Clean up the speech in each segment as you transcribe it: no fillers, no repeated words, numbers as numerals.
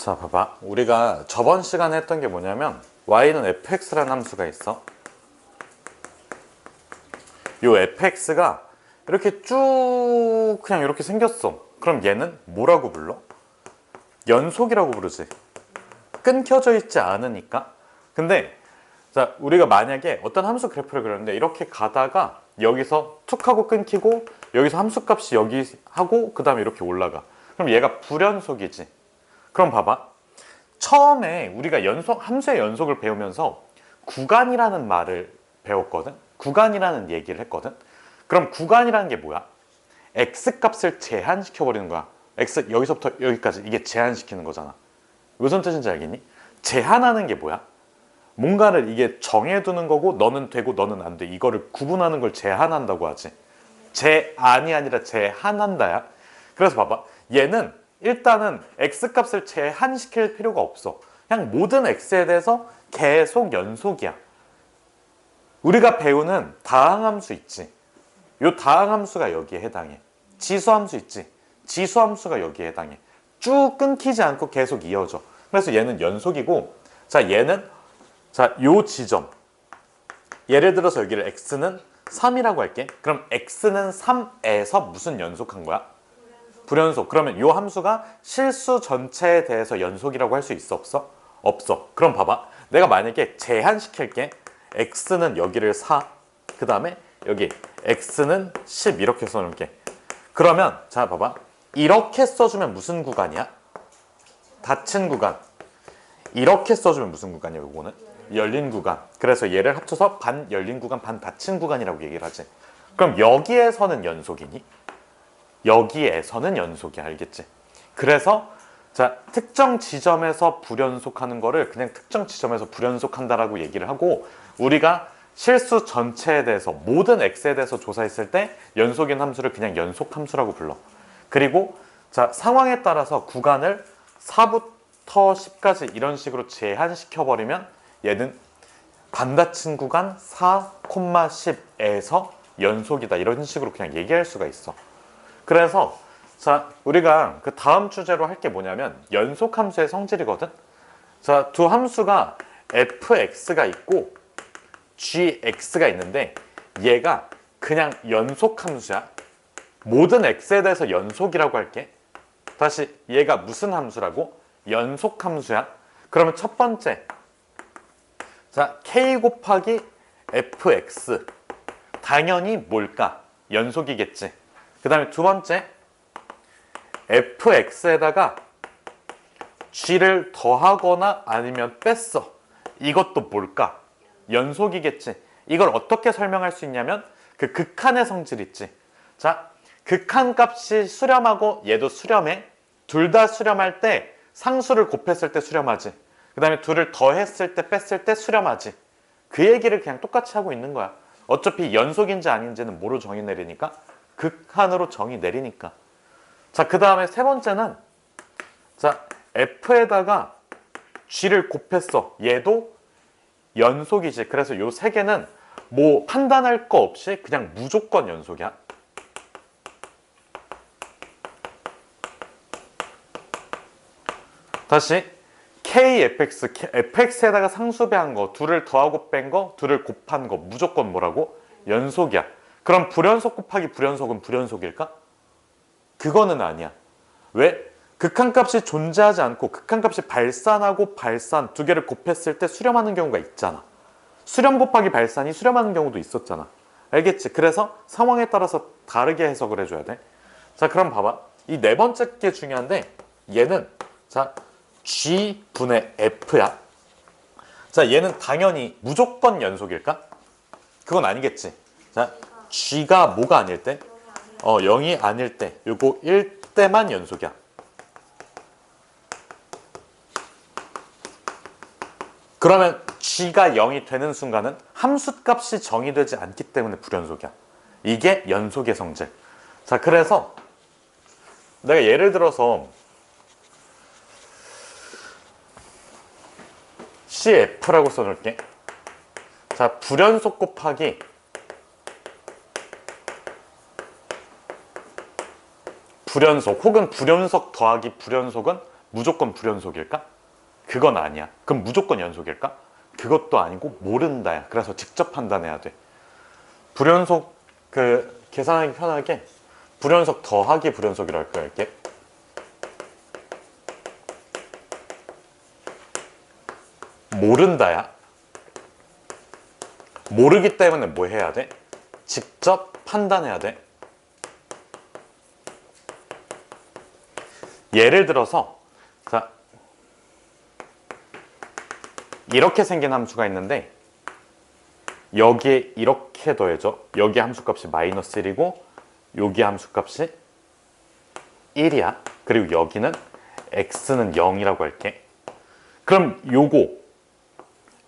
자, 봐봐. 우리가 저번 시간에 했던 게 뭐냐면 y는 fx라는 함수가 있어. 요 fx가 이렇게 쭉 그냥 이렇게 생겼어. 그럼 얘는 뭐라고 불러? 연속이라고 부르지. 끊겨져 있지 않으니까. 근데 자, 우리가 만약에 어떤 함수 그래프를 그렸는데 이렇게 가다가 여기서 툭 하고 끊기고 여기서 함수값이 여기 하고 그 다음에 이렇게 올라가. 그럼 얘가 불연속이지. 그럼 봐봐. 처음에 우리가 함수의 연속을 배우면서 구간이라는 말을 배웠거든. 구간이라는 얘기를 했거든. 그럼 구간이라는 게 뭐야? x값을 제한시켜버리는 거야. x 여기서부터 여기까지 이게 제한시키는 거잖아. 무슨 뜻인지 알겠니? 제한하는 게 뭐야? 뭔가를 이게 정해두는 거고 너는 되고 너는 안 돼. 이거를 구분하는 걸 제한한다고 하지. 제한이 아니라 제한한다야. 그래서 봐봐. 얘는 일단은 x값을 제한시킬 필요가 없어. 그냥 모든 x에 대해서 계속 연속이야. 우리가 배우는 다항함수 있지. 요 다항함수가 여기에 해당해. 지수함수 있지. 지수함수가 여기에 해당해. 쭉 끊기지 않고 계속 이어져. 그래서 얘는 연속이고, 자, 얘는 자, 요 지점. 예를 들어서 여기를 x는 3이라고 할게. 그럼 x는 3에서 무슨 연속한 거야? 불연속. 그러면 요 함수가 실수 전체에 대해서 연속이라고 할 수 있어, 없어? 없어. 그럼 봐봐. 내가 만약에 제한시킬게. x는 여기를 4, 그 다음에 여기 x는 10 이렇게 써놓을게. 그러면 자, 봐봐. 이렇게 써주면 무슨 구간이야? 닫힌 구간. 이렇게 써주면 무슨 구간이야, 요거는? 열린 구간. 그래서 얘를 합쳐서 반 열린 구간, 반 닫힌 구간이라고 얘기를 하지. 그럼 여기에서는 연속이니? 여기에서는 연속이야, 알겠지? 그래서 자, 특정 지점에서 불연속하는 거를 그냥 특정 지점에서 불연속한다라고 얘기를 하고, 우리가 실수 전체에 대해서 모든 x에 대해서 조사했을 때 연속인 함수를 그냥 연속 함수라고 불러. 그리고 자, 상황에 따라서 구간을 4부터 10까지 이런 식으로 제한시켜 버리면 얘는 반닫힌 구간 4,10에서 연속이다, 이런 식으로 그냥 얘기할 수가 있어. 그래서 자, 우리가 그 다음 주제로 할 게 뭐냐면 연속 함수의 성질이거든. 자, 두 함수가 fx가 있고 gx가 있는데 얘가 그냥 연속 함수야. 모든 x에 대해서 연속이라고 할게. 다시, 얘가 무슨 함수라고? 연속 함수야. 그러면 첫 번째, 자, k 곱하기 fx. 당연히 뭘까? 연속이겠지. 그 다음에 두 번째, fx에다가 g를 더하거나 아니면 뺐어. 이것도 뭘까? 연속이겠지. 이걸 어떻게 설명할 수 있냐면 그 극한의 성질 있지. 자, 극한 값이 수렴하고 얘도 수렴해. 둘 다 수렴할 때 상수를 곱했을 때 수렴하지. 그 다음에 둘을 더했을 때 뺐을 때 수렴하지. 그 얘기를 그냥 똑같이 하고 있는 거야. 어차피 연속인지 아닌지는 뭐로 정의 내리니까? 극한으로 정의 내리니까. 자, 그 다음에 세 번째는 자, f에다가 g를 곱했어. 얘도 연속이지. 그래서 요 세 개는 뭐 판단할 거 없이 그냥 무조건 연속이야. 다시 kfx, fx에다가 상수배한 거, 둘을 더하고 뺀 거, 둘을 곱한 거 무조건 뭐라고? 연속이야. 그럼 불연속 곱하기 불연속은 불연속일까? 그거는 아니야. 왜? 극한값이 존재하지 않고 극한값이 발산하고 발산 두 개를 곱했을 때 수렴하는 경우가 있잖아. 수렴 곱하기 발산이 수렴하는 경우도 있었잖아. 알겠지? 그래서 상황에 따라서 다르게 해석을 해줘야 돼. 자, 그럼 봐봐. 이 네 번째 게 중요한데 얘는 자, g분의 f야. 자, 얘는 당연히 무조건 연속일까? 그건 아니겠지. 자, g가 뭐가 아닐 때? 0이 아닐 때. 요거 1때만 연속이야. 그러면 g가 0이 되는 순간은 함수값이 정의되지 않기 때문에 불연속이야. 이게 연속의 성질. 자, 그래서 내가 예를 들어서 cf라고 써놓을게. 자, 불연속 곱하기 불연속 혹은 불연속 더하기 불연속은 무조건 불연속일까? 그건 아니야. 그럼 무조건 연속일까? 그것도 아니고 모른다야. 그래서 직접 판단해야 돼. 불연속 계산하기 편하게 불연속 더하기 불연속이랄까 할게. 모른다야. 모르기 때문에 뭐 해야 돼? 직접 판단해야 돼. 예를 들어서 자, 이렇게 생긴 함수가 있는데 여기에 이렇게 더해져. 여기 함수값이 마이너스 1이고 여기 함수값이 1이야. 그리고 여기는 x는 0이라고 할게. 그럼 요거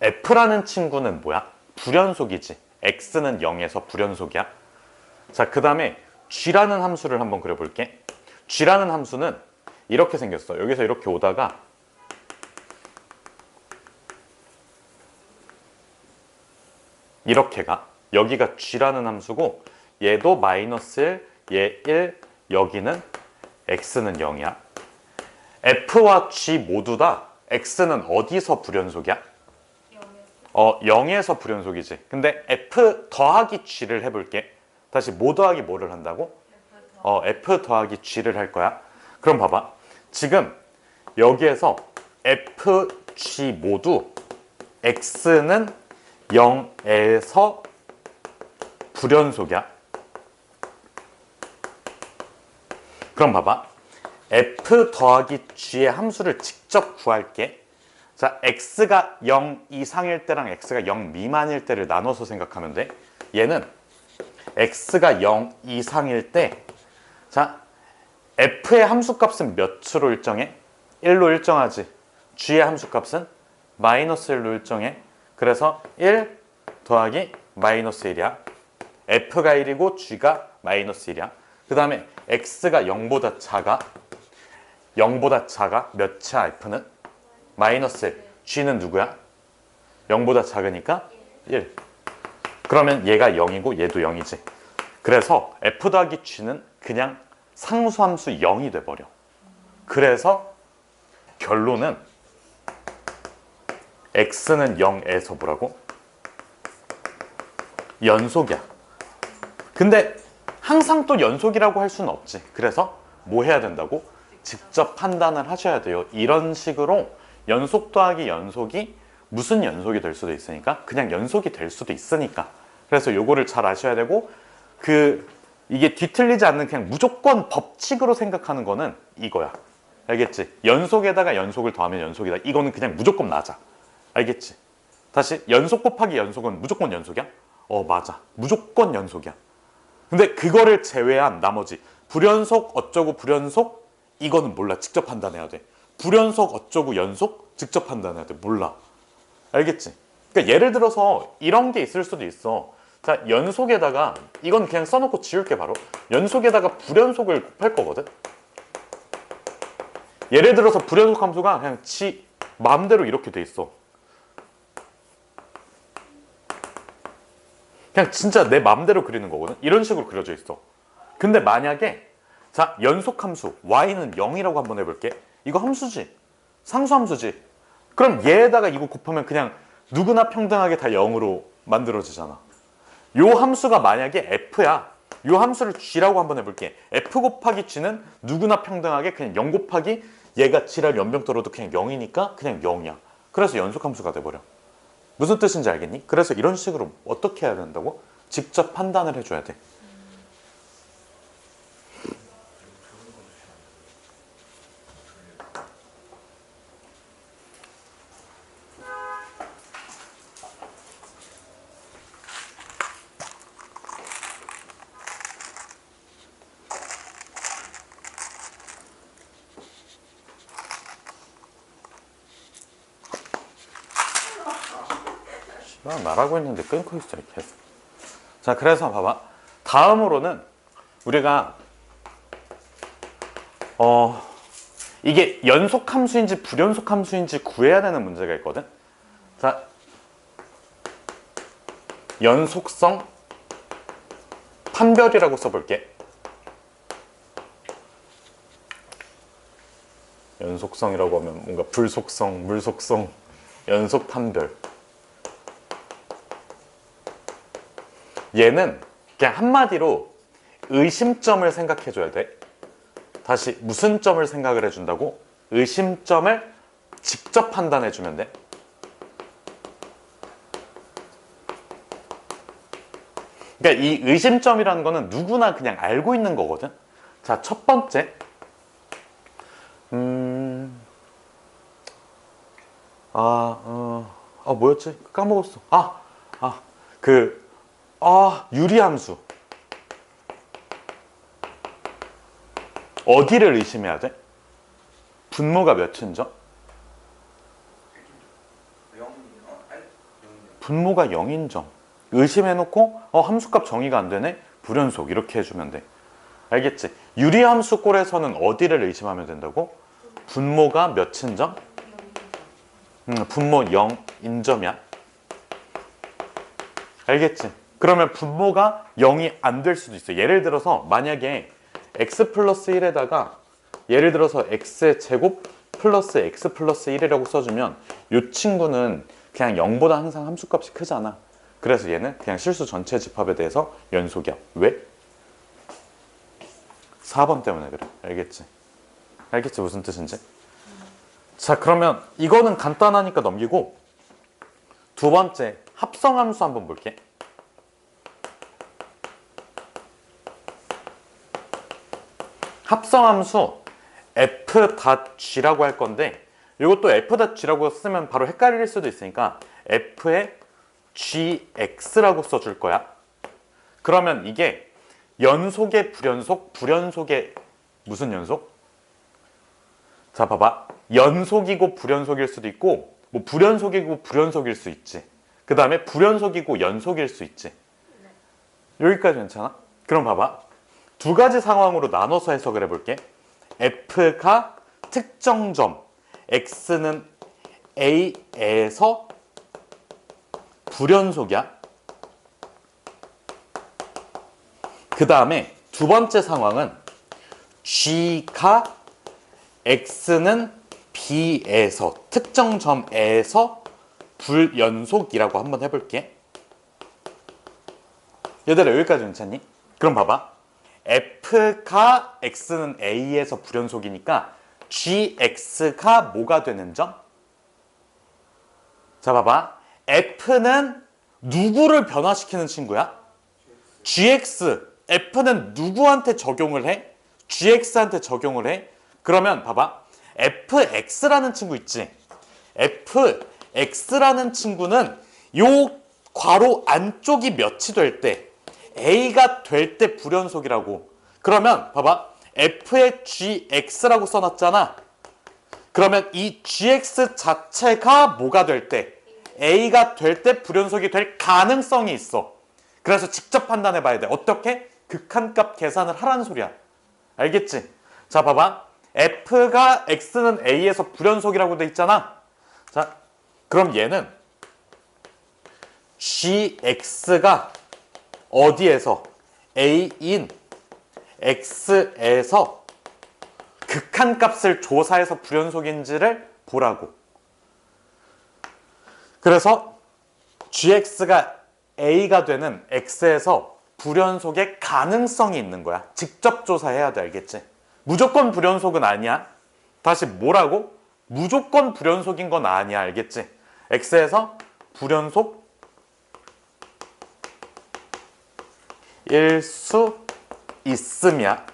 f라는 친구는 뭐야? 불연속이지. x는 0에서 불연속이야. 자, 그 다음에 g라는 함수를 한번 그려볼게. g라는 함수는 이렇게 생겼어. 여기서 이렇게 오다가 이렇게 가. 여기가 g라는 함수고 얘도 마이너스 1, 얘 1, 여기는 x는 0이야. f와 g 모두 다 x는 어디서 불연속이야? 0에서 불연속이지. 근데 f 더하기 g를 해볼게. 다시 뭐 더하기 뭐를 한다고? f 더하기 g를 할 거야. 그럼 봐봐. 지금 여기에서 f, g 모두 x는 0에서 불연속이야. 그럼 봐봐. f 더하기 g의 함수를 직접 구할게. 자, x가 0 이상일 때랑 x가 0 미만일 때를 나눠서 생각하면 돼. 얘는 x가 0 이상일 때, 자, f의 함수값은 몇으로 일정해? 1로 일정하지. g의 함수값은 마이너스 1로 일정해. 그래서 1 더하기 마이너스 1이야. f가 1이고 g가 마이너스 1이야. 그 다음에 x가 0보다 작아. 0보다 작아. 몇이야 f는? 마이너스 1. g는 누구야? 0보다 작으니까 1. 그러면 얘가 0이고 얘도 0이지. 그래서 f 더하기 g는 그냥 상수함수 0이 돼버려. 그래서 결론은 x는 0에서 뭐라고? 연속이야. 근데 항상 또 연속이라고 할 수는 없지. 그래서 뭐 해야 된다고? 직접 판단을 하셔야 돼요. 이런 식으로 연속 더하기 연속이 무슨 연속이 될 수도 있으니까 그냥 연속이 될 수도 있으니까. 그래서 요거를 잘 아셔야 되고, 이게 뒤틀리지 않는 그냥 무조건 법칙으로 생각하는 거는 이거야. 알겠지? 연속에다가 연속을 더하면 연속이다. 이거는 그냥 무조건 맞아. 알겠지? 다시, 연속 곱하기 연속은 무조건 연속이야? 맞아. 무조건 연속이야. 근데 그거를 제외한 나머지 불연속 어쩌고 불연속 이거는 몰라. 직접 판단해야 돼. 불연속 어쩌고 연속 직접 판단해야 돼. 몰라. 알겠지? 그러니까 예를 들어서 이런 게 있을 수도 있어. 자, 연속에다가 이건 그냥 써놓고 지울게. 바로 연속에다가 불연속을 곱할 거거든. 예를 들어서 불연속 함수가 그냥 지 마음대로 이렇게 돼 있어. 그냥 진짜 내 마음대로 그리는 거거든. 이런 식으로 그려져 있어. 근데 만약에 자, 연속 함수 y는 0이라고 한번 해볼게. 이거 함수지. 상수함수지. 그럼 얘에다가 이거 곱하면 그냥 누구나 평등하게 다 0으로 만들어지잖아. 요 함수가 만약에 f야. 요 함수를 g라고 한번 해볼게. f 곱하기 g는 누구나 평등하게 그냥 0 곱하기 얘가 g랄 연병 떨어도 그냥 0이니까 그냥 0이야. 그래서 연속함수가 돼버려. 무슨 뜻인지 알겠니? 그래서 이런 식으로 어떻게 해야 된다고? 직접 판단을 해줘야 돼. 말하고 있는데 끊고 있어 이렇게 해서. 자, 그래서 봐봐. 다음으로는 우리가 이게 연속 함수인지 불연속 함수인지 구해야 되는 문제가 있거든. 자, 연속성 판별이라고 써볼게. 연속성이라고 하면 뭔가 불속성, 물속성, 연속 판별. 얘는 그냥 한마디로 의심점을 생각해줘야 돼. 다시 무슨 점을 생각을 해준다고? 의심점을 직접 판단해주면 돼. 그러니까 이 의심점이라는 거는 누구나 그냥 알고 있는 거거든. 자, 첫 번째. 뭐였지? 까먹었어. 유리함수. 어디를 의심해야 돼? 분모가 몇인 점? 분모가 0인 점. 의심해놓고 함수값 정의가 안 되네? 불연속 이렇게 해주면 돼. 알겠지? 유리함수 꼴에서는 어디를 의심하면 된다고? 분모가 몇인 점? 분모 0인 점이야. 알겠지? 그러면 분모가 0이 안 될 수도 있어. 예를 들어서 만약에 x 플러스 1에다가 예를 들어서 x의 제곱 플러스 x 플러스 1이라고 써주면 이 친구는 그냥 0보다 항상 함수값이 크잖아. 그래서 얘는 그냥 실수 전체 집합에 대해서 연속이야. 왜? 4번 때문에 그래. 알겠지? 알겠지? 무슨 뜻인지? 자, 그러면 이거는 간단하니까 넘기고 두 번째 합성함수 한번 볼게. 합성함수 f.g라고 할 건데 이것도 f.g라고 쓰면 바로 헷갈릴 수도 있으니까 f의 gx라고 써줄 거야. 그러면 이게 연속의 불연속, 불연속의 무슨 연속? 자, 봐봐. 연속이고 불연속일 수도 있고 뭐 불연속이고 불연속일 수 있지. 그 다음에 불연속이고 연속일 수 있지. 여기까지 괜찮아? 그럼 봐봐. 두 가지 상황으로 나눠서 해석을 해볼게. f가 특정 점 x는 a에서 불연속이야. 그 다음에 두 번째 상황은 g가 x는 b에서 특정 점에서 불연속이라고 한번 해볼게. 얘들아 여기까지 괜찮니? 그럼 봐봐. f가 x는 a에서 불연속이니까 gx가 뭐가 되는 점? 자, 봐봐. f는 누구를 변화시키는 친구야? gx. f는 누구한테 적용을 해? gx한테 적용을 해. 그러면 봐봐. fx라는 친구 있지? fx라는 친구는 요 괄호 안쪽이 몇이 될 때 a가 될 때 불연속이라고. 그러면 봐봐. f의 gx라고 써놨잖아. 그러면 이 gx 자체가 뭐가 될 때? a가 될 때 불연속이 될 가능성이 있어. 그래서 직접 판단해 봐야 돼. 어떻게? 극한값 계산을 하라는 소리야. 알겠지? 자, 봐봐. f가 x는 a에서 불연속이라고 돼 있잖아. 자, 그럼 얘는 gx가 어디에서? a인 x에서 극한값을 조사해서 불연속인지를 보라고. 그래서 gx가 a가 되는 x에서 불연속의 가능성이 있는 거야. 직접 조사해야 돼. 알겠지? 무조건 불연속은 아니야. 다시 뭐라고? 무조건 불연속인 건 아니야. 알겠지? x에서 불연속 일 수 있음이야.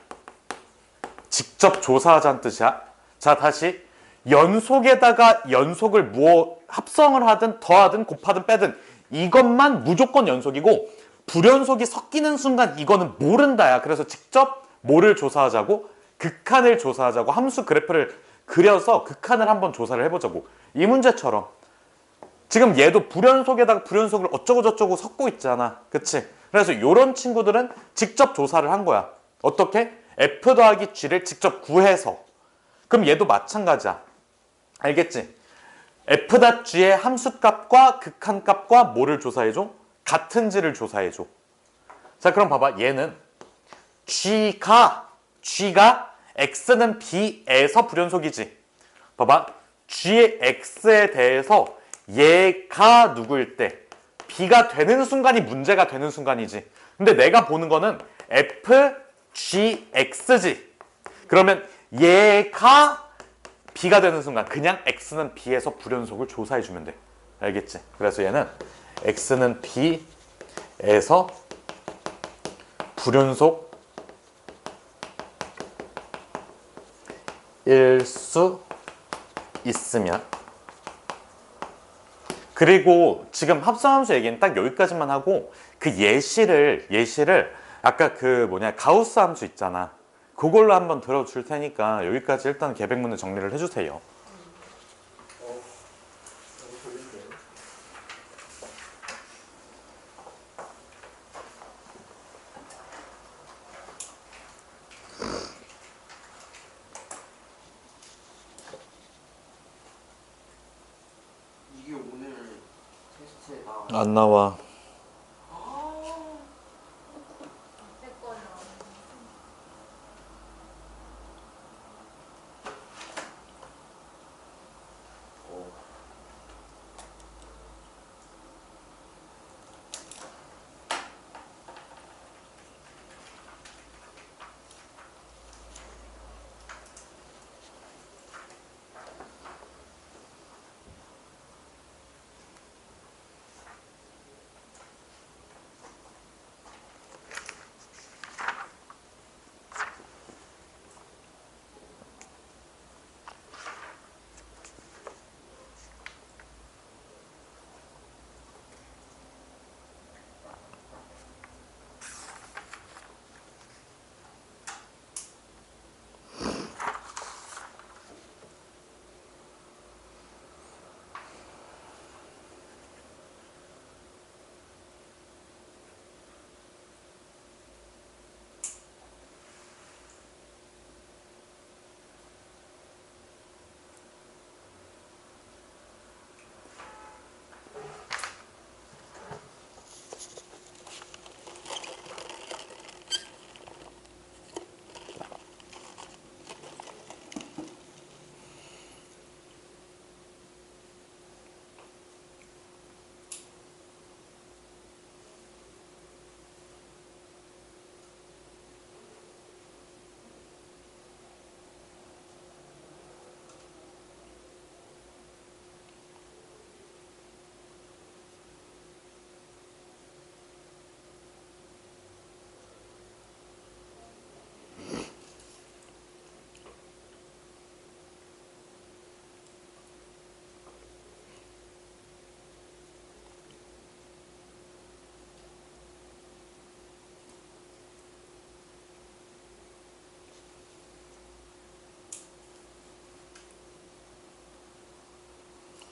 직접 조사하자는 뜻이야. 자, 다시 연속에다가 연속을 뭐 합성을 하든 더하든 곱하든 빼든 이것만 무조건 연속이고 불연속이 섞이는 순간 이거는 모른다야. 그래서 직접 뭐를 조사하자고? 극한을 조사하자고. 함수 그래프를 그려서 극한을 한번 조사를 해보자고. 이 문제처럼 지금 얘도 불연속에다가 불연속을 어쩌고 저쩌고 섞고 있잖아. 그치? 그래서 이런 친구들은 직접 조사를 한 거야. 어떻게? f 더하기 g를 직접 구해서. 그럼 얘도 마찬가지야. 알겠지? f.g의 함수값과 극한값과 뭐를 조사해줘? 같은지를 조사해줘. 자, 그럼 봐봐. 얘는 g가 x는 b에서 불연속이지. 봐봐. g의 x에 대해서 얘가 누구일 때 b가 되는 순간이 문제가 되는 순간이지. 근데 내가 보는 거는 f, g, x지. 그러면 얘가 b가 되는 순간 그냥 x는 b에서 불연속을 조사해 주면 돼. 알겠지? 그래서 얘는 x는 b에서 불연속 일 수 있으면, 그리고 지금 합성함수 얘기는 딱 여기까지만 하고 그 예시를 아까 그 뭐냐 가우스 함수 있잖아. 그걸로 한번 들어줄 테니까 여기까지 일단 계백문을 정리를 해주세요. 이게 오늘 테스트에 나 안 나와.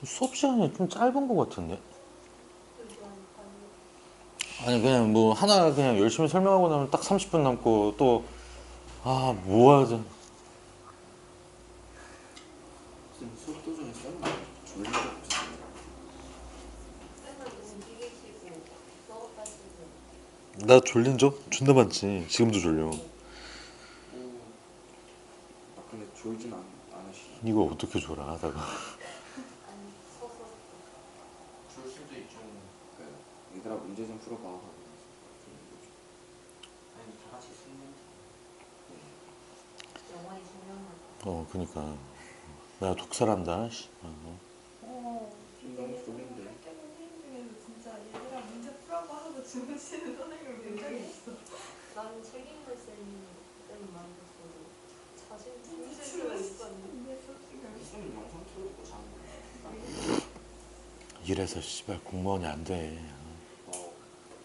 수업 시간이 좀 짧은 것 같은데? 아니 그냥 뭐 하나 그냥 열심히 설명하고 나면 딱 30분 남고 또 뭐 하자. 쌤 수업 도중에 쌤 졸린 적 없으세요? 나 졸린 적 존나 많지. 지금도 졸려. 근데 졸진 않으시죠? 이거 어떻게 졸아 하다가. 졸 수도 있죠. 그러니까 얘들아 문제 좀 풀어봐 하고 아니 다 같이 수면 그니까 나 독살한다. 씨. 너무 졸린데 진짜 얘들아 문제 풀어봐 하고 주무시는 선생님을 본 적이 있어. 나는 책 읽는 쌤은 많이 봤어도 자신 주무실 때가 있었는데 쌤 영상 틀어놓고 자는 거야. 이래서 씨발 공무원이 안 돼. 어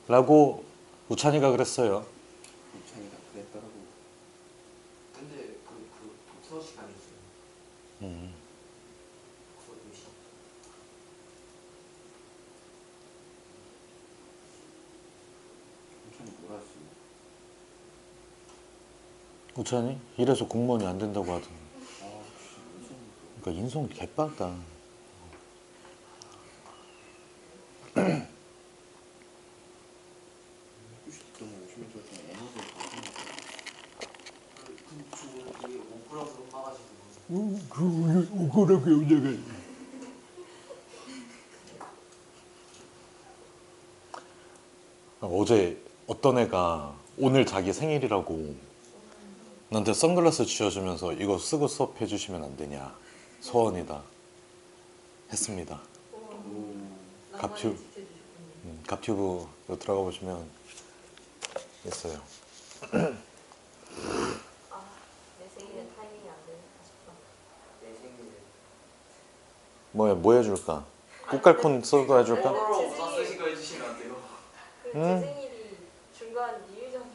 라고 우찬이가 그랬어요. 자기가 그랬더라고. 근데 그 독서 시간이 있어요. 음. 그거 몇 시간? 천천히 놀았어요. 우찬이 이래서 공무원이 안 된다고 하더니. 무슨 그러니까 인성 개빡다. 너무 열심히 들었더니 에너지를 다 쓰는 근데 저 뒤에 오프라서 빠가지고 그 오그라게 오다가 어제 어떤 애가 오늘 자기 생일이라고 나한테 선글라스 쥐어주면서 이거 쓰고 수업해 주시면 안 되냐 소원이다 했습니다. 갑튜. 갑튜브 들어가 보시면 있어요. 내 생일에 타이밍이 안 되네. 아쉽다. 내 생일에 뭐 해줄까? 꽃갈콘 써도 해줄까? 번호로 우선 쓰시고 해주시면 안 돼요? 제 생일이 중간 2일 전이라서.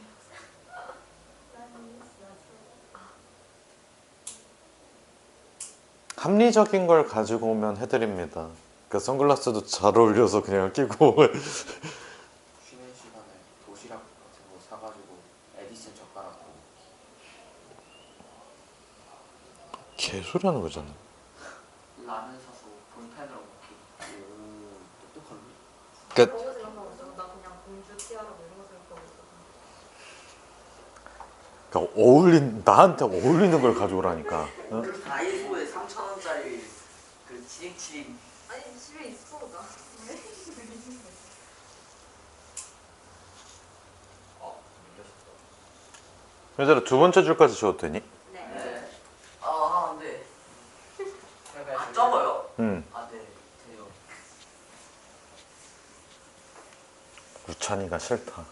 합리적인 걸 가지고 오면 해드립니다. 그 선글라스도 잘 어울려서 그냥 끼고 쉬는 시간에 도시락 같은 거 사가지고 에디슨 젓가락 고 개소리하는 거잖아. 라면 사서 볼펜으로 먹기. 똑똑하네. 그러니까 그거 생각하고 있어. 나 그냥 공주 티아라 뭐 이런 거 생각하고 있어. 그러니까 나한테 어울리는 걸 가져오라니까. 어? 그 다이소에 3,000원짜리 그 치링치링 아니 집에 있어 나. 얘들아 두 번째 줄까지 지워도 되니? 네. 아 하는데 아 적어요? 응. 아 네 돼요. 우찬이가 싫다.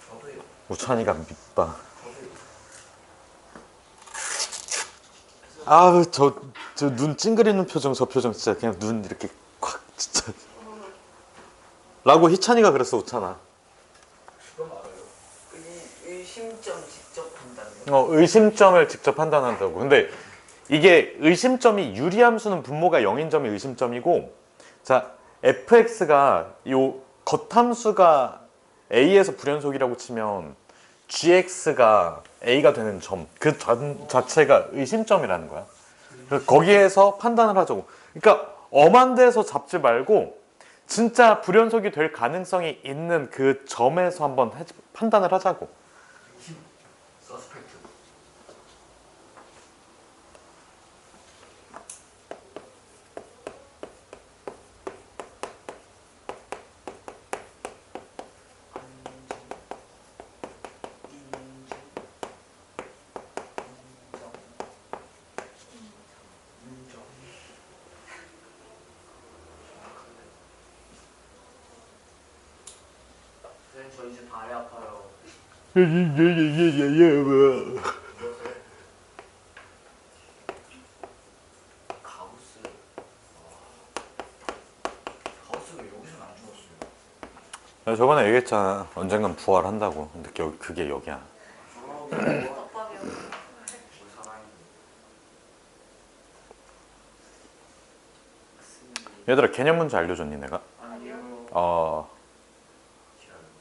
저도요. 우찬이가 밉다. 저도요. 아우 저 눈 찡그리는 표정 저 표정 진짜 그냥 눈 이렇게 콱 진짜. 라고 희찬이가 그랬어 우찬아. 그건 알아요. 의심점 직접 판단요. 의심점을 직접 판단한다고. 근데 이게 의심점이 유리함수는 분모가 0인 점이 의심점이고, 자 fx가 요 겉함수가 a에서 불연속이라고 치면 gx가 a가 되는 점 그 자체가 의심점이라는 거야. 그래서 거기에서 판단을 하자고. 그러니까 엄한 데서 잡지 말고 진짜 불연속이 될 가능성이 있는 그 점에서 한번 판단을 하자고. 서스펙트. 선생님 저 이제 다리 아파요. 가우스. 가우스가 여기서는 안 죽었어요. 저번에 얘기했잖아. 언젠간 부활한다고. 근데 그게 여기야. 떡밥이야. 우리 사랑이 얘들아 개념 문제 알려줬니 내가? 아니요.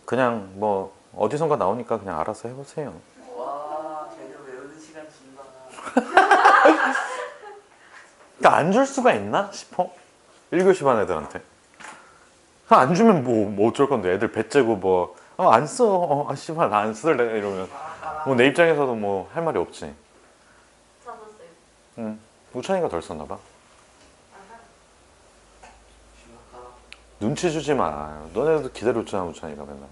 그냥 뭐 어디선가 나오니까 그냥 알아서 해보세요. 와 개념 외우는 시간 준다. 그러니까 안 줄 수가 있나 싶어. 1교시 반 애들한테. 안 주면 뭐 어쩔 건데. 애들 배째고 뭐 안 써. 씨발 나 안 쓸래 이러면 뭐 내 입장에서도 뭐 할 말이 없지. 찾았어요. 우찬이가 덜 썼나 봐. 아하. 심각하다. 눈치 주지 마. 너네도 기다렸잖아 우찬이가 맨날.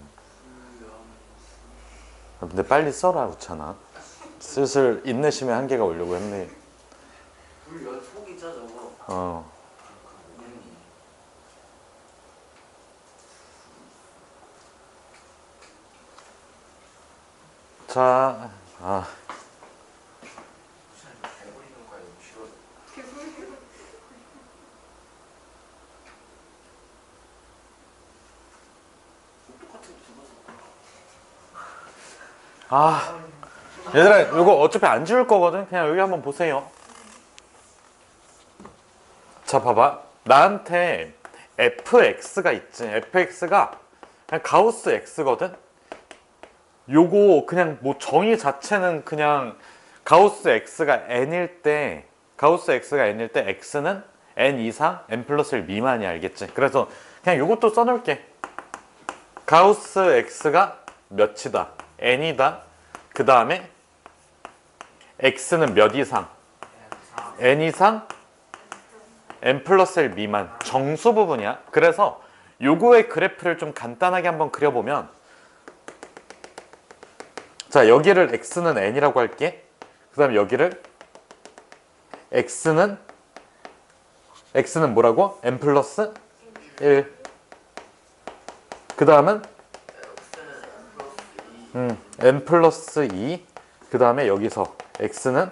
근데 빨리 써라 우찬아. 슬슬 인내심의 한계가 오려고 했네. 불연속이죠 저거. 자, 개구리는 거야 너무 싫어. 똑같은 거 집어서. 얘들아 이거 어차피 안 지울 거거든. 그냥 여기 한번 보세요. 자 봐봐. 나한테 fx가 있지. fx가 그냥 가우스 x거든. 요거 그냥 뭐 정의 자체는 그냥 가우스 x가 n일 때 x는 n 이상 n 플러스 1 미만이 알겠지. 그래서 그냥 요것도 써놓을게. 가우스 x가 몇이다 n이다. 그 다음에 x는 몇 이상 n 이상 n 플러스 1 미만 정수 부분이야. 그래서 요거의 그래프를 좀 간단하게 한번 그려보면, 자 여기를 x는 n이라고 할게. 그 다음에 여기를 x는 뭐라고? n 플러스 1. 그 다음은 n 플러스 2. 그 다음에 여기서 x는 N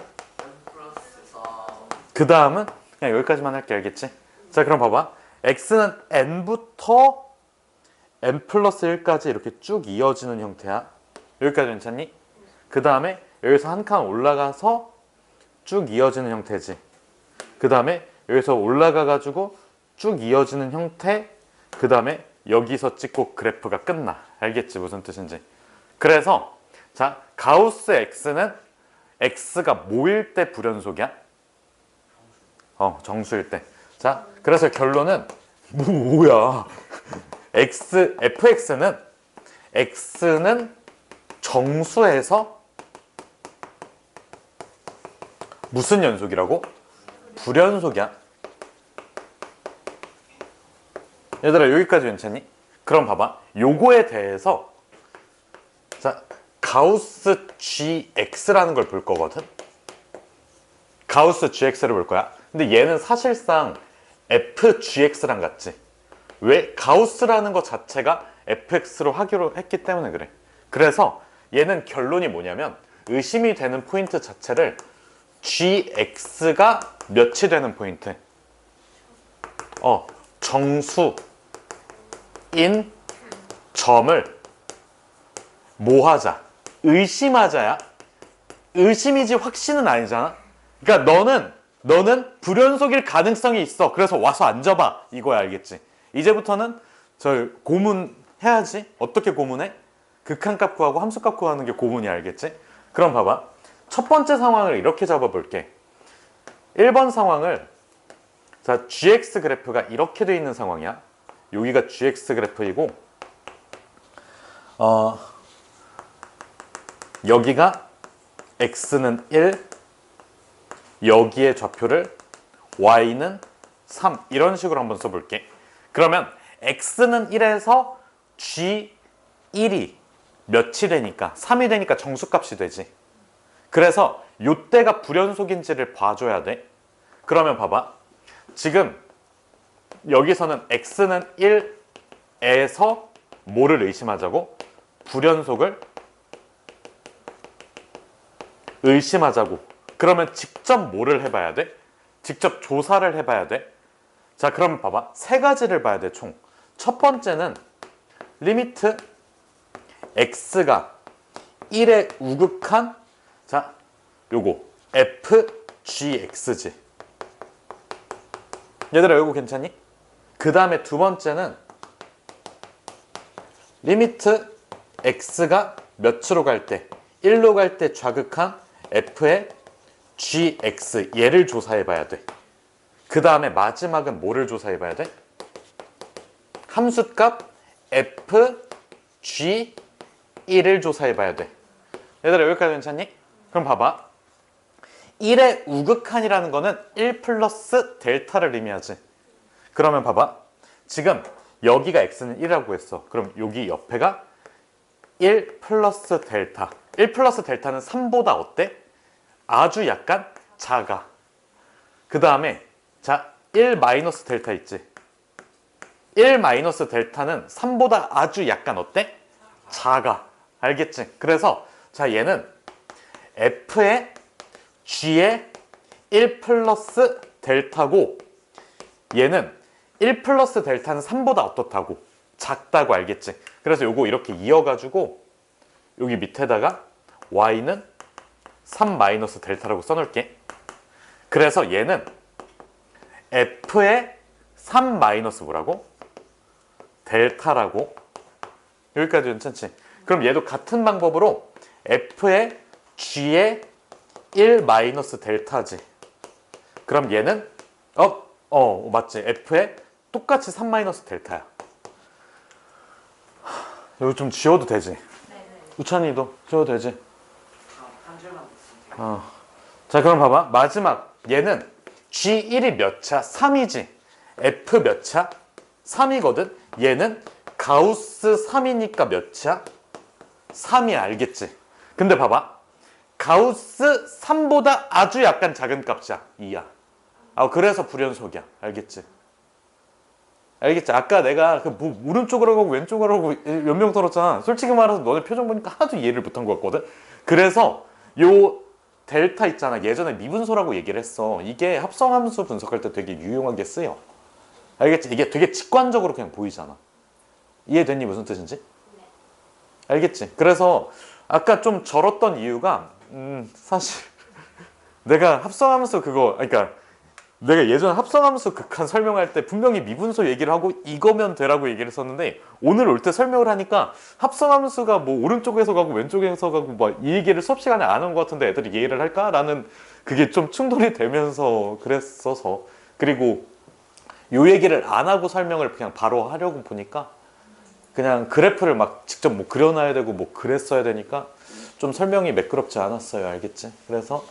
플러스 4. 그 다음은 그냥 여기까지만 할게. 알겠지? 자 그럼 봐봐. x는 n부터 n 플러스 1까지 이렇게 쭉 이어지는 형태야. 여기까지 괜찮니? 그 다음에 여기서 한 칸 올라가서 쭉 이어지는 형태지. 그 다음에 여기서 올라가 가지고 쭉 이어지는 형태. 그 다음에 여기서 찍고 그래프가 끝나. 알겠지? 무슨 뜻인지. 그래서 자 가우스 x는 x가 뭐일 때 불연속이야? 정수일 때. 자 그래서 결론은 뭐야? fx는 정수에서 무슨 연속이라고? 불연속이야. 얘들아 여기까지 괜찮니? 그럼 봐봐. 요거에 대해서 자 가우스 gx라는 걸 볼 거거든. 가우스 gx를 볼 거야. 근데 얘는 사실상 fgx랑 같지. 왜? 가우스라는 것 자체가 fx로 하기로 했기 때문에 그래. 그래서 얘는 결론이 뭐냐면 의심이 되는 포인트 자체를 gx가 몇이 되는 포인트? 정수인 점을 뭐 하자? 의심하자야. 의심이지 확신은 아니잖아. 그러니까 너는 불연속일 가능성이 있어. 그래서 와서 앉아봐. 이거야. 알겠지? 이제부터는 저 고문 해야지. 어떻게 고문해? 극한값 구하고 함수값 구하는 게 고문이야. 알겠지? 그럼 봐봐. 첫 번째 상황을 이렇게 잡아볼게. 1번 상황을 자 gx 그래프가 이렇게 돼 있는 상황이야. 여기가 gx 그래프이고 여기가 x는 1, 여기에 좌표를 y는 3 이런 식으로 한번 써볼게. 그러면 x는 1에서 g1이 몇이 되니까 3이 되니까 정수값이 되지. 그래서 요때가 불연속인지를 봐줘야 돼. 그러면 봐봐. 지금 여기서는 x는 1에서 뭐를 의심하자고? 불연속을 의심하자고. 그러면 직접 뭐를 해봐야 돼? 직접 조사를 해봐야 돼. 자 그러면 봐봐. 세 가지를 봐야 돼 총. 첫 번째는 리미트 x가 1에 우극한 자 요거 fgx지. 얘들아 이거 괜찮니? 그 다음에 두 번째는 리미트 x가 몇으로 갈 때 1로 갈 때 좌극한 f의 gx 얘를 조사해 봐야 돼. 그 다음에 마지막은 뭐를 조사해 봐야 돼? 함수값 fg1을 조사해 봐야 돼. 얘들아 여기까지 괜찮니? 그럼 봐봐. 1의 우극한이라는 거는 1 플러스 델타를 의미하지. 그러면 봐봐. 지금 여기가 x는 1이라고 했어. 그럼 여기 옆에가 1 플러스 델타. 1 플러스 델타는 3보다 어때? 아주 약간 작아. 그 다음에 자 1 마이너스 델타 있지. 1 마이너스 델타는 3보다 아주 약간 어때? 작아. 알겠지? 그래서 자 얘는 f의 g의 1 플러스 델타고 얘는 1 플러스 델타는 3보다 어떻다고? 작다고. 알겠지? 그래서 요거 이렇게 이어가지고 여기 밑에다가 y는 3 마이너스 델타라고 써놓을게. 그래서 얘는 f의 3 마이너스 뭐라고? 델타라고. 여기까지 괜찮지? 그럼 얘도 같은 방법으로 f의 g의 1 마이너스 델타지. 그럼 얘는 맞지? f의 똑같이 3 마이너스 델타야. 이거 좀 지워도 되지? 우찬이도 지워도 되지? 한 줄만 됐습니다. 자 그럼 봐봐. 마지막 얘는 G1이 몇이야? 3이지. F 몇이야? 3이거든. 얘는 가우스 3이니까 몇이야? 3이 알겠지? 근데 봐봐. 가우스 3보다 아주 약간 작은 값이야. 2야. 그래서 불연속이야. 알겠지? 알겠지? 아까 내가 뭐 오른쪽으로 가고 왼쪽으로 가고 연명 들었잖아. 솔직히 말해서 너네 표정 보니까 하나도 이해를 못한 것 같거든. 그래서 요 델타 있잖아. 예전에 미분소라고 얘기를 했어. 이게 합성함수 분석할 때 되게 유용하게 쓰여. 알겠지? 이게 되게 직관적으로 그냥 보이잖아. 이해됐니? 무슨 뜻인지? 알겠지? 그래서 아까 좀 절었던 이유가 사실 내가 합성함수 그러니까 내가 예전에 합성함수 극한 설명할 때 분명히 미분소 얘기를 하고 이거면 되라고 얘기를 했었는데 오늘 올 때 설명을 하니까 합성함수가 뭐 오른쪽에서 가고 왼쪽에서 가고 막 이 얘기를 수업 시간에 안 한 것 같은데 애들이 이해를 할까라는 그게 좀 충돌이 되면서 그랬어서 그리고 요 얘기를 안 하고 설명을 그냥 바로 하려고 보니까 그냥 그래프를 막 직접 뭐 그려놔야 되고 뭐 그랬어야 되니까 좀 설명이 매끄럽지 않았어요. 알겠지? 그래서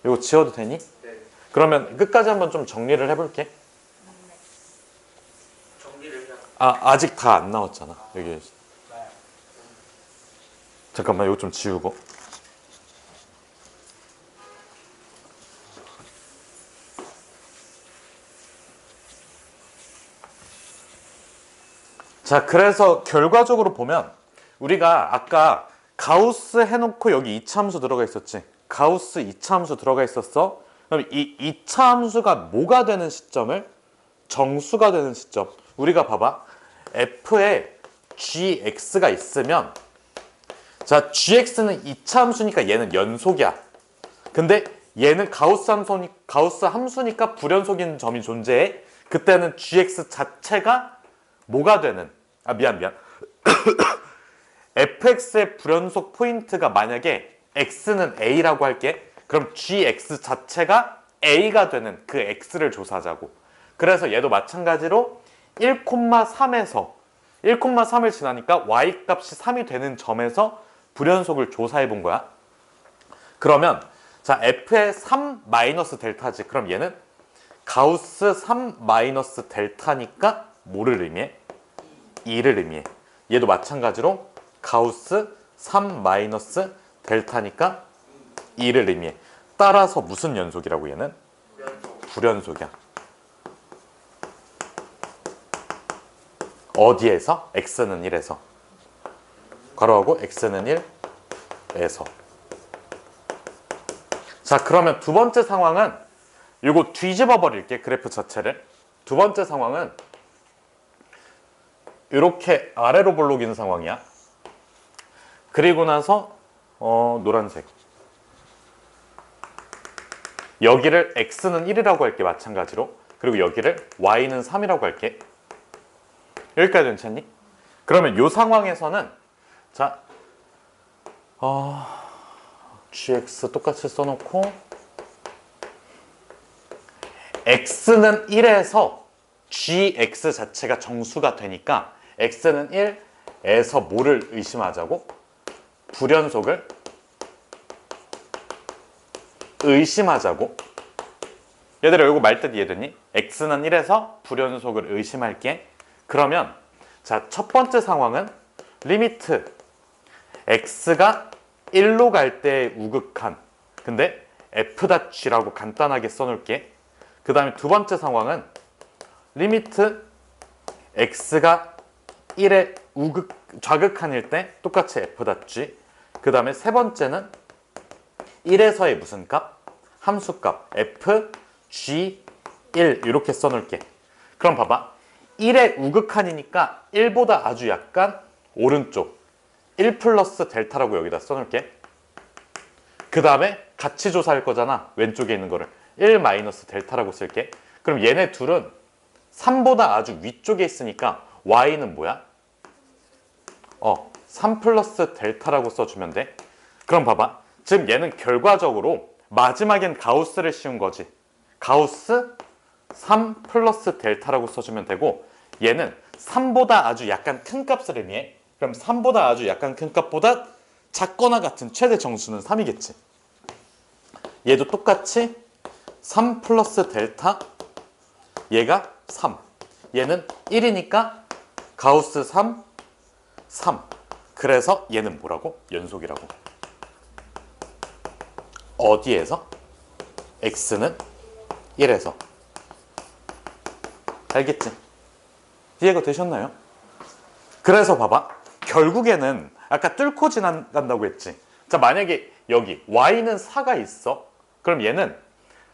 이거 지워도 되니? 네. 그러면 끝까지 한번 좀 정리를 해볼게. 정리를 해야. 아직 다 안 나왔잖아. 여기. 네. 잠깐만 이거 좀 지우고. 자, 그래서 결과적으로 보면 우리가 아까 가우스 해놓고 여기 2차 함수 들어가 있었지. 가우스 2차 함수 들어가 있었어. 그럼 이 2차 함수가 뭐가 되는 시점을 정수가 되는 시점. 우리가 봐봐. F에 gx가 있으면 자, gx는 2차 함수니까 얘는 연속이야. 근데 얘는 가우스 함수니까 불연속인 점이 존재해. 그때는 gx 자체가 뭐가 되는 미안 fx의 불연속 포인트가 만약에 x는 a라고 할게. 그럼 gx 자체가 a가 되는 그 x를 조사하자고. 그래서 얘도 마찬가지로 1,3에서 1,3을 지나니까 y값이 3이 되는 점에서 불연속을 조사해 본 거야. 그러면 자 f의 3 마이너스 델타지. 그럼 얘는 가우스 3 마이너스 델타니까 뭐를 의미해? 2를 의미해. 얘도 마찬가지로 가우스 3 마이너스 델타니까 2를 의미해. 따라서 무슨 연속이라고 얘는? 불연속이야. 어디에서? x는 1에서. 괄호하고 x는 1에서. 자, 그러면 두 번째 상황은 이거 뒤집어 버릴게. 그래프 자체를. 두 번째 상황은 이렇게 아래로 볼록인 상황이야. 그리고 나서 노란색. 여기를 x는 1이라고 할게. 마찬가지로. 그리고 여기를 y는 3이라고 할게. 여기까지 괜찮니? 그러면 이 상황에서는 자 gx 똑같이 써놓고 x는 1에서 gx 자체가 정수가 되니까 x는 1에서 뭐를 의심하자고? 불연속을 의심하자고. 얘들아 이거 말 뜻 이해되니? x는 1에서 불연속을 의심할게. 그러면 자, 첫 번째 상황은 리미트 x가 1로 갈 때 우극한. 근데 f.g라고 간단하게 써놓을게. 그 다음에 두 번째 상황은 리미트 x가 1의 좌극한일 때 똑같이 f.g. 그 다음에 세 번째는 1에서의 무슨 값? 함수값 f, g, 1 이렇게 써놓을게. 그럼 봐봐. 1의 우극한이니까 1보다 아주 약간 오른쪽 1 플러스 델타라고 여기다 써놓을게. 그 다음에 같이 조사할 거잖아. 왼쪽에 있는 거를 1 마이너스 델타라고 쓸게. 그럼 얘네 둘은 3보다 아주 위쪽에 있으니까 y는 뭐야? 3 플러스 델타라고 써주면 돼. 그럼 봐봐. 지금 얘는 결과적으로 마지막엔 가우스를 씌운 거지. 가우스 3 플러스 델타라고 써주면 되고 얘는 3보다 아주 약간 큰 값을 의미해. 그럼 3보다 아주 약간 큰 값보다 작거나 같은 최대 정수는 3이겠지. 얘도 똑같이 3 플러스 델타 얘가 3 얘는 1이니까 가우스 3 3 그래서 얘는 뭐라고? 연속이라고. 어디에서? x는 1에서. 알겠지? 이해가 되셨나요? 그래서 봐봐. 결국에는 아까 뚫고 지나간다고 했지. 자, 만약에 여기 y는 4가 있어. 그럼 얘는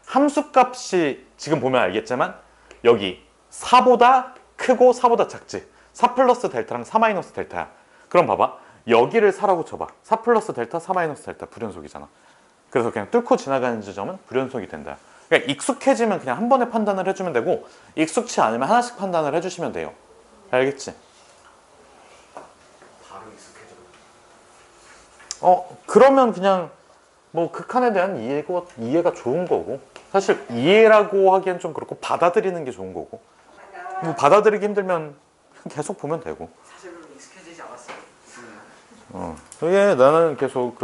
함수값이 지금 보면 알겠지만 여기 4보다 크고 4보다 작지. 4 플러스 델타랑 4 마이너스 델타야. 그럼 봐봐. 여기를 4라고 쳐봐. 4 플러스 델타, 4 마이너스 델타 불연속이잖아. 그래서 그냥 뚫고 지나가는 지점은 불연속이 된다. 그러니까 익숙해지면 그냥 한 번에 판단을 해주면 되고 익숙치 않으면 하나씩 판단을 해주시면 돼요. 알겠지? 바로 익숙해져. 그러면 그냥 뭐 극한에 대한 이해가 좋은 거고 사실 이해라고 하기엔 좀 그렇고 받아들이는 게 좋은 거고 뭐 받아들이기 힘들면 계속 보면 되고 사실 별로 익숙해지지 않았어요. 그게 나는 계속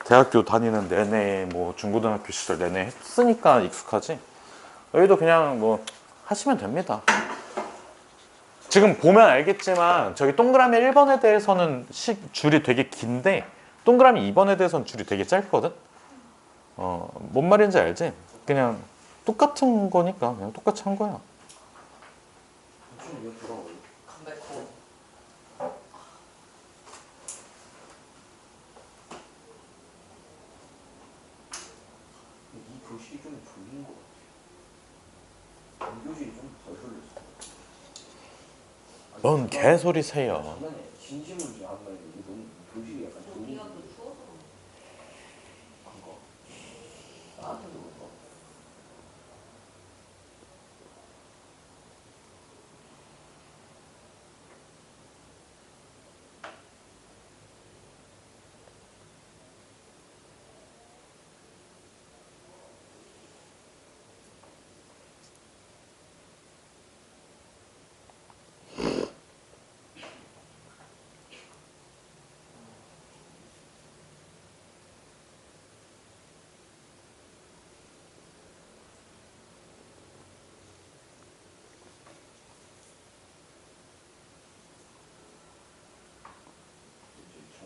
대학교 다니는 내내 뭐 중고등학교 시절 내내 했으니까 익숙하지 여기도 그냥 뭐 하시면 됩니다. 지금 보면 알겠지만 저기 동그라미 1번에 대해서는 줄이 되게 긴데 동그라미 2번에 대해서는 줄이 되게 짧거든. 뭔 말인지 알지? 그냥 똑같은 거니까 그냥 똑같이 한 거야. 좀 이거 들어가요. 컴백호. 이 교실이 좀 졸린 것 같아. 이 교실이 좀 덜 졸렸어. 뭔 개소리세요. 장난해. 진심으로 안 말이야. 이게 너무 교실이 약간 졸린 거. 안 가. 나한테도 그런가?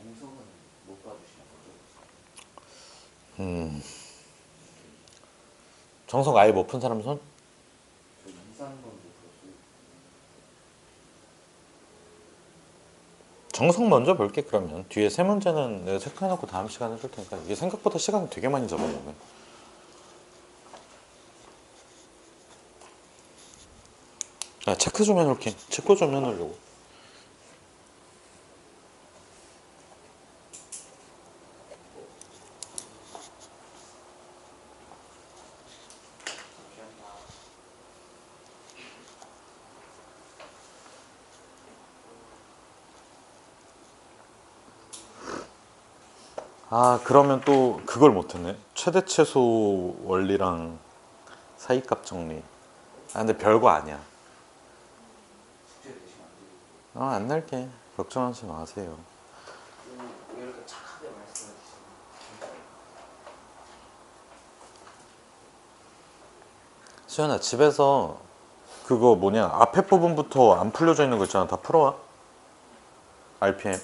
정성은 못 봐주시나 보죠? 정석 아예 못 푼 사람 손? 저 이상건도 들었어요. 정석 먼저 볼게 그러면. 뒤에 세 문제는 내가 체크해놓고 다음 시간에 해줄 테니까. 이게 생각보다 시간이 되게 많이 잡아먹네. 체크 좀 해놓을게. 체크 좀 해놓으려고. 그러면 또 그걸 못했네. 최대 최소 원리랑 사이값 정리. 근데 별거 아니야. 숙제 대신 안 돼요. 안 낼게. 걱정하지 마세요. 왜 이렇게 착하게 말씀해 주시나요? 수연아, 집에서 그거 앞에 부분부터 안 풀려져 있는 거 있잖아. 다 풀어와. RPM.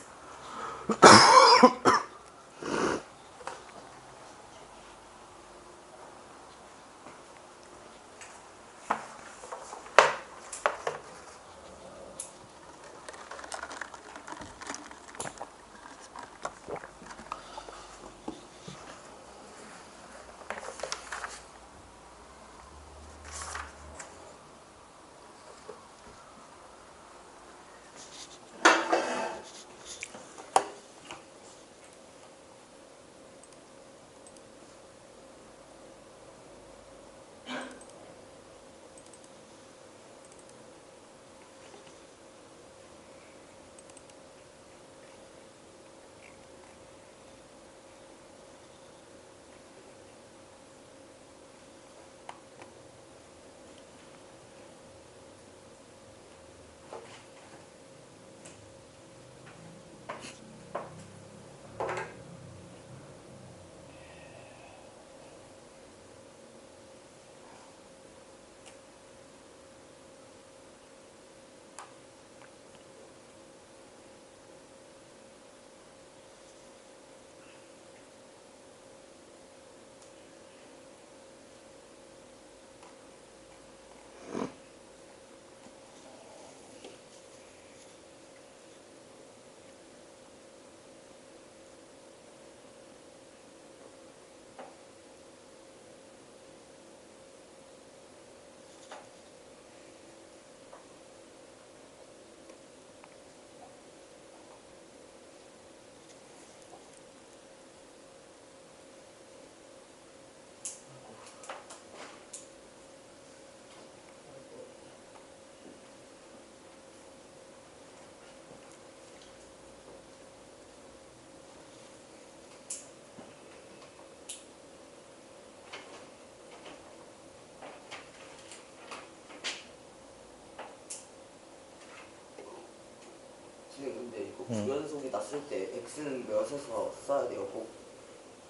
주연속에다 쓸 때 x는 몇에서 써야 돼요 꼭?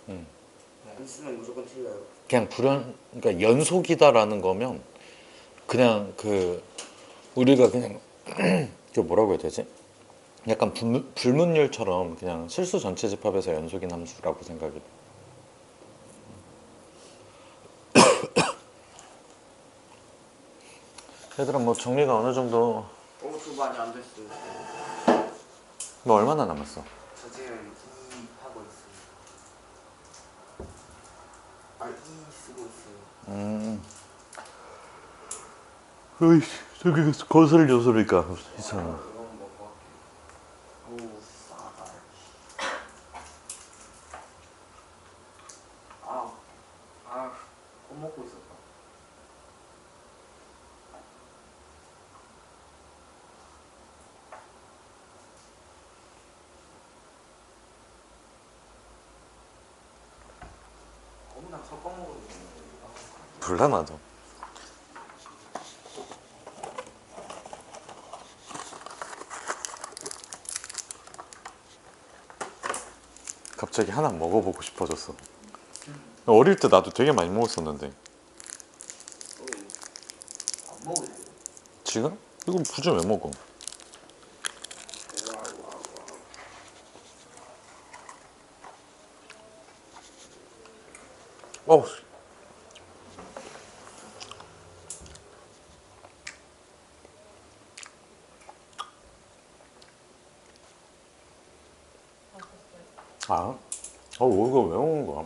안 쓰면 무조건 틀려요. 그냥 그러니까 연속이다라는 거면 그냥 그 우리가 그냥 그 뭐라고 해야 되지? 약간 불문율처럼 그냥 실수 전체 집합에서 연속인 함수라고 생각이 돼. 얘들아 뭐 정리가 어느 정도 저 많이 안 됐어요. 너 얼마나 남았어? 저 지금 2 하고 있어요. 아, 2 쓰고 있어요. 어이 저기 건설 요소니까 이상하. 이건 먹고 할게요. 오, 싸다. 못 먹고 있었다. 거기랑 섞어 먹어도 되는데. 불나 나도. 갑자기 하나 먹어보고 싶어졌어. 어릴 때 나도 되게 많이 먹었었는데 안 먹어도 돼요. 지금? 이거 굳이 왜 먹어? 어우. 아, 이거 왜 먹는 거야?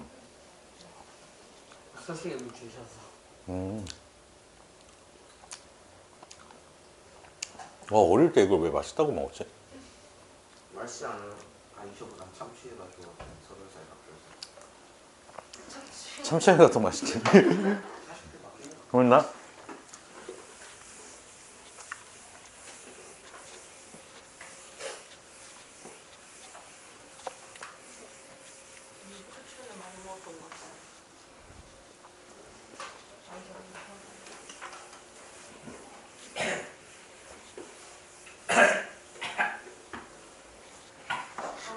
선생님이 주셔서. 와, 어릴 때 이걸 왜 맛있다고 먹었지? 맛있지 않아요? 저보다 참치가 좋아. 30살 앞에서. 참치가 더 맛있지. 그럼 나? 최근에 많이 먹었던 것 같아요.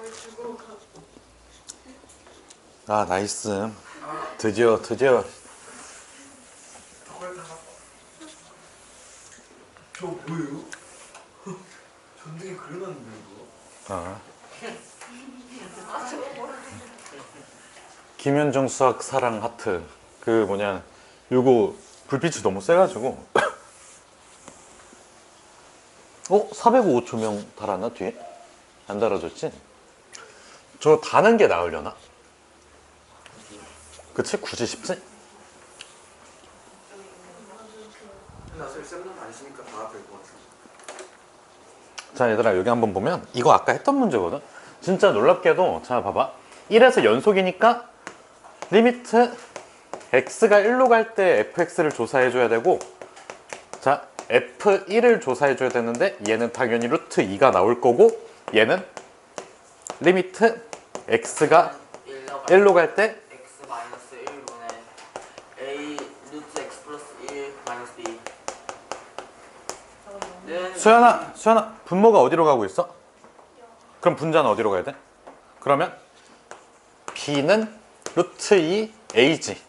왜 죽어? 아, 나이스. 드디어. 저 뭐예요? 전등에 그려놨는데 이거? 아. 김현정 수학 사랑 하트. 그 뭐냐, 요거 불빛이 너무 세가지고. 405 조명 달았나 뒤에? 안 달아줬지? 저 다는 게 나으려나? 그치? 굳이 싶지? 나 쌤은 안 쓰니까 다 될 것 같아. 자 얘들아 여기 한번 보면 이거 아까 했던 문제거든. 진짜 놀랍게도 자 봐봐 1에서 연속이니까 리미트 x가 1로 갈 때 fx를 조사해 줘야 되고 자 f1을 조사해 줘야 되는데 얘는 당연히 루트 2가 나올 거고 얘는 리미트 x가 1로 갈 때 x 마이너스 1분의 a 루트 x 플러스 1 마이너스 b 는 수연아 분모가 어디로 가고 있어? 그럼 분자는 어디로 가야 돼? 그러면 b는 루트 2 a지.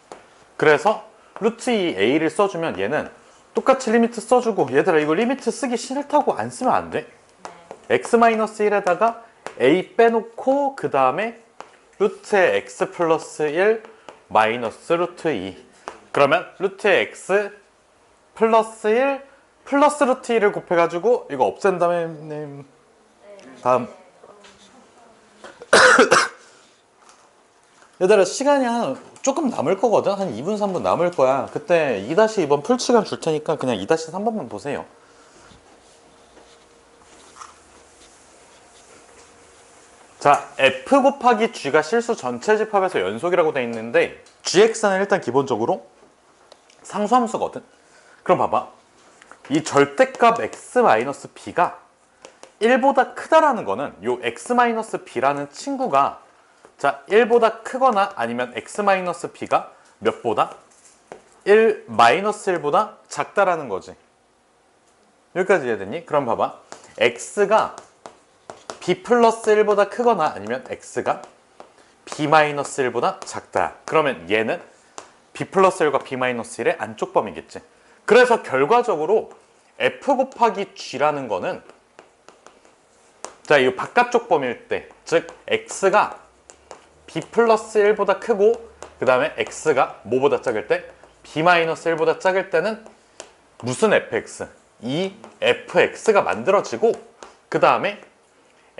그래서 루트 2 a를 써주면 얘는 똑같이 리미트 써주고 얘들아 이거 리미트 쓰기 싫다고 안 쓰면 안 돼. x-1에다가 a 빼놓고 그 다음에 루트의 x 플러스 1 마이너스 루트 2 그러면 루트의 x 플러스 1 플러스 루트 2를 곱해가지고 이거 없앤 다음에 다음 얘들아 시간이 조금 남을 거거든. 한 2분 3분 남을 거야. 그때 2-2번 풀 시간 줄 테니까 그냥 2-3번만 보세요. 자, f 곱하기 g가 실수 전체 집합에서 연속이라고 돼 있는데 gx는 일단 기본적으로 상수함수거든. 그럼 봐봐. 이 절대값 x-b가 1보다 크다라는 거는 요 x-b라는 친구가 자 1보다 크거나 아니면 x-b가 몇보다? 1-1보다 작다라는 거지. 여기까지 이해됐니? 그럼 봐봐. x가 b 플러스 1보다 크거나 아니면 x가 b 마이너스 1보다 작다. 그러면 얘는 b 플러스 1과 b 마이너스 1의 안쪽 범위겠지. 그래서 결과적으로 f 곱하기 g라는 거는 자, 이 바깥쪽 범위일 때, 즉 x가 b 플러스 1보다 크고 그 다음에 x가 뭐보다 작을 때? b 마이너스 1보다 작을 때는 무슨 fx? 이 fx가 만들어지고 그 다음에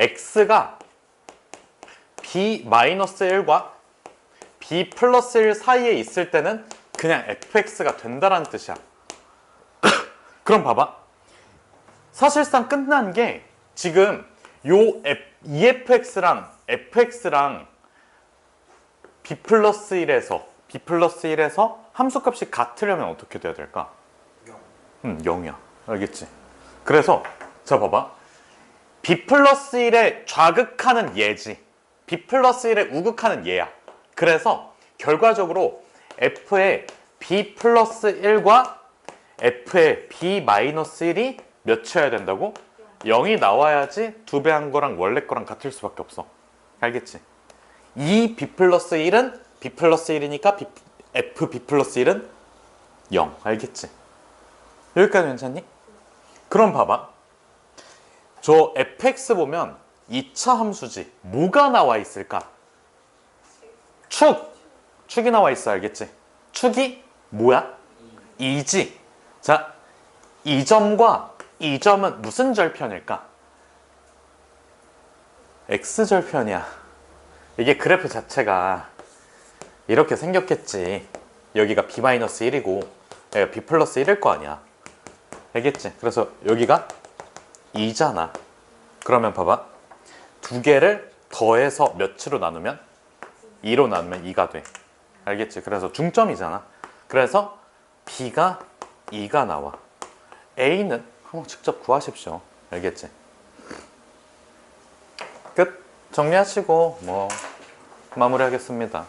x가 b 마이너스 1과 b 플러스 1 사이에 있을 때는 그냥 fx가 된다라는 뜻이야. 그럼 봐봐. 사실상 끝난 게 지금 요 EFX랑 FX랑 B 플러스 1에서 함수값이 같으려면 어떻게 돼야 될까? 0이야. 알겠지? 그래서 자 봐봐. B 플러스 1에 좌극하는 얘지. B 플러스 1에 우극하는 얘야. 그래서 결과적으로 F의 B 플러스 1과 F의 B 마이너스 1이 몇이어야 된다고? 0이 나와야지 두 배 한 거랑 원래 거랑 같을 수밖에 없어. 알겠지? 이 B 플러스 1은 B 플러스 1이니까 F B 플러스 1은 0. 알겠지? 여기까지 괜찮니? 그럼 봐봐. 저 fx 보면 2차 함수지. 뭐가 나와 있을까? 축이 나와 있어. 알겠지? 축이 뭐야? 2지. 자, 이 점과 이 점은 무슨 절편일까? x절편이야. 이게 그래프 자체가 이렇게 생겼겠지. 여기가 b-1이고 여기가 b 플러스 1일 거 아니야. 알겠지? 그래서 여기가 2잖아. 그러면 봐봐. 두 개를 더해서 몇으로 나누면? 2로 나누면 2가 돼. 알겠지? 그래서 중점이잖아. 그래서 b가 2가 나와. a는 한번 직접 구하십시오. 알겠지? 끝. 정리하시고 뭐 마무리하겠습니다.